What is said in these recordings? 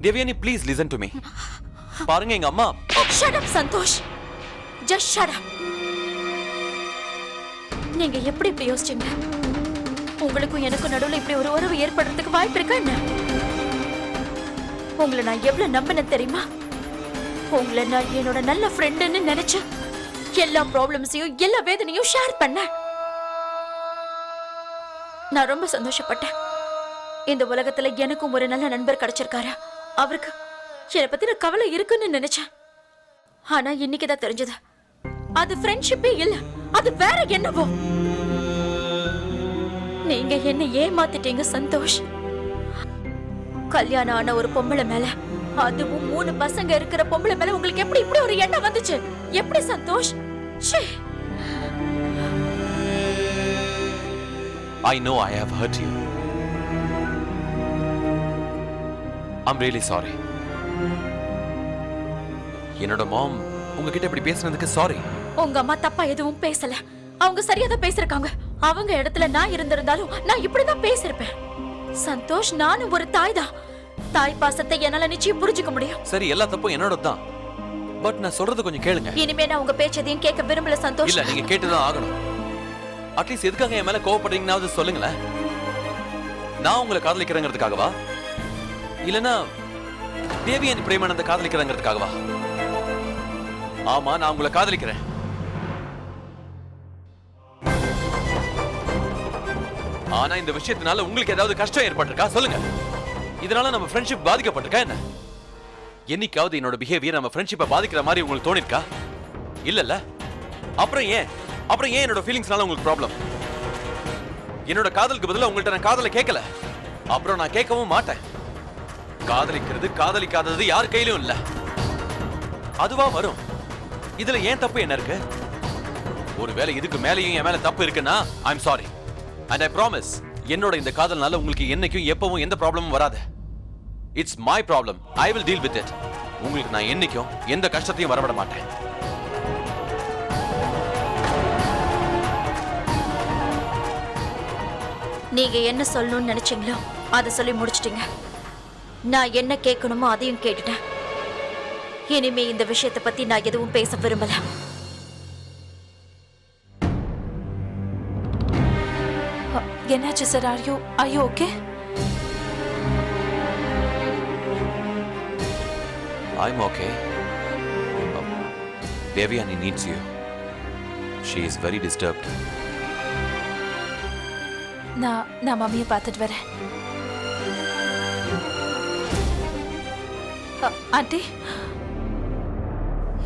Devayani please listen to me. பாருங்க எங்க அம்மா. Shut up Santhosh, just shut up. நீங்க எப்படி இப்படி யோசிச்சீங்க? உங்களுக்கும் எனக்கும் நடுவுல இப்படி ஒரு உறவு ஏற்படுறதுக்கு வாய்ப்பு இருக்கா என்ன? உங்களை நான் எவ்வளவு நம்பினேன் தெரியுமா? உங்களை நான் என்னோட நல்ல ஃப்ரெண்டுன்னு நினைச்சு எல்லா ப்ராப்ளம்ஸையும் எல்லா வேதனையும் ஷேர் பண்ணேன். நான் ரொம்ப சந்தோஷப்பட்டேன். இந்த உலகத்துல எனக்கும் ஒரு நல்ல நண்பர் கிடைச்சிருக்காரு. அவருக்கு என்னை பத்தின கவலை இருக்குன்னு நினைச்சேன். ஆனா இன்னைக்குதான் தெரிஞ்சது அது ஃப்ரெண்ட்ஷிப்பே இல்ல, அது வேற என்னவோ. நீங்க என்ன ஏமாத்திட்டீங்க சந்தோஷ். கல்யாணம் ஆன ஒரு பொம்பளை மேல, அதுவும் 3 பசங்க இருக்கிற பொம்பளை மேல உங்களுக்கு எப்படி இப்படி ஒரு எண்ணம் வந்துச்சு? எப்படி Santhosh? I know I have hurt you. I'm really sorry. என்னோட மாம் உங்ககிட்ட இப்படி பேசுனதுக்கு சாரி. உங்க அம்மா தப்பா எதுவும் பேசல, அவங்க சரியாதான் பேசிருக்காங்க. அவங்க இடத்துல நான் இருந்திருந்தாலும் நான் இப்படிதான் பேசிருப்பேன். சந்தோஷ், நானும் ஒரு தாய் தான். தாய் பாசத்தை என்னால நிச்சயம் புரிஞ்சுக்க முடியும். சரி, எல்லா தப்பும் என்னோட தான். பட் நான் சொல்றது கொஞ்சம் கேளுங்க. இனிமே நான் உங்க பேச்சதையும் கேட்க விரும்பல சந்தோஷ். இல்ல, நீங்க கேட்டுதான் ஆகணும். அட்லீஸ்ட் எதுக்காக என் மேல கோவப்படுறீங்கன்னாவது சொல்லுங்களேன். நான் உங்களை காதலிக்கிறேங்கிறதுக்காகவா, இல்லனா தேவியன் பிரேமானந்த காதலிக்கிறேங்கிறதுக்காகவா? ஆமா, நான் உங்களை காதலிக்கிறேன். ஆனா இந்த விஷயத்தினால உங்களுக்கு ஏதாவது கஷ்டம் ஏற்பட்டிருக்கா சொல்லுங்க. இதனால நம்ம ஃப்ரெண்ட்ஷிப் பாதிக்கப்பட்டிருக்கா என்ன? என்னைக்காவது என்னோட பிஹேவியர் நம்ம ஃப்ரெண்ட்ஷிப்பை பாதிக்கிற மாதிரி உங்களுக்கு தோணிருக்கா? இல்லல்ல. அப்புறம் ஏன் என்னோட ஃபீலிங்ஸ்னால உங்களுக்கு ப்ராப்ளம்? என்னோட காதலுக்கு பதிலா உங்கள்ட்ட நான் காதலை கேட்கல, அப்புறம் நான் கேட்கவும் மாட்டேன். காதலிக்கிறது காதலிக்காதது யார் கையிலும் இல்ல, அதுவா வரும். இதுல ஏன் தப்பு என்ன இருக்கு? ஒருவேளை இதுக்கு மேலேயும் என் மேல தப்பு இருக்குன்னா I am sorry. And I promise, என்னோட இந்த காதல்னால உங்களுக்கு என்னைக்கும் எப்பவும் எந்த ப்ராப்ளமும் வராது. It's my problem. I will deal with it. உங்களுக்கு நான் என்னைக்கும் எந்த கஷ்டத்தையும் வரவிட மாட்டேன். நீங்க என்ன சொல்லணும்னு நினைச்சீங்களோ அதை சொல்லி முடிச்சிட்டீங்க. நான் என்ன கேட்கணுமோ அதையும் கேட்டுட்டேன். இனிமே இந்த விஷயத்தை பத்தி நான் எதுவும் பேச விரும்பல. என்னாச்சு sir? are you okay? I'm okay. Devyani needs you. She is very disturbed. நான் மம்மியை பார்த்துட்டு வரேன். ஆண்டி,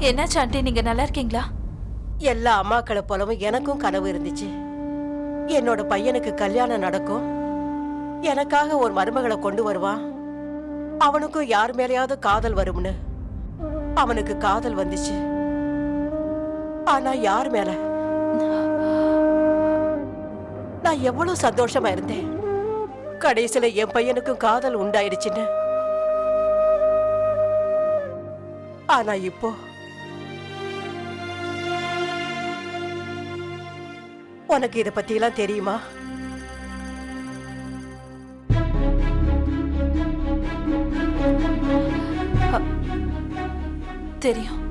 என்னாச்சு ஆண்டி? நீங்க நல்லா இருக்கீங்களா? எல்லா அம்மாக்களை போலவும் எனக்கும் கனவு இருந்துச்சு. என்னோட பையனுக்கு கல்யாணம் நடக்கும், எனக்காக ஒரு மருமகளை கொண்டு வருவான், அவனுக்கும் யார் மேலேயாவது காதல் வரும்னு. அவனுக்கு காதல் வந்துச்சு, ஆனா யார் மேல? நான் எவ்வளவு சந்தோஷமா இருந்தேன். கடைசியில என் பையனுக்கும் காதல் உண்டாயிடுச்சுன்னு. ஆனா இப்போ உனக்கு இத பத்தி எல்லாம் தெரியுமா? தெரியும்.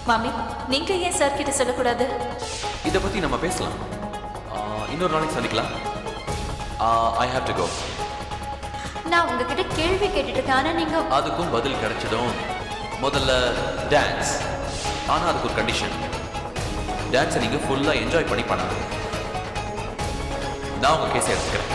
மாமி, நீங்க ஏன் சார் கிட்ட சொல்லக்கூடாது? இத பத்தி நம்ம பேசலாம், இன்னொரு நாளைக்கு சந்திக்கலாம். I have to go. நான் உங்ககிட்ட கேள்வி கேட்டுட்டு இருக்கேன், ஆனா நீங்க அதுக்கும் பதில் கிடைச்சதும் முதல்ல டான்ஸ். ஆனா அதுக்கு ஒரு கண்டிஷன். டான்ஸை நீங்க ஃபுல்லா என்ஜாய் பண்ணி பண்ணணும். நான் உங்க கேஸ் எடுத்துக்கிறேன்.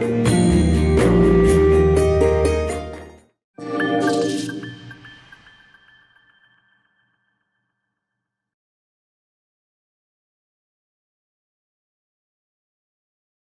ஆ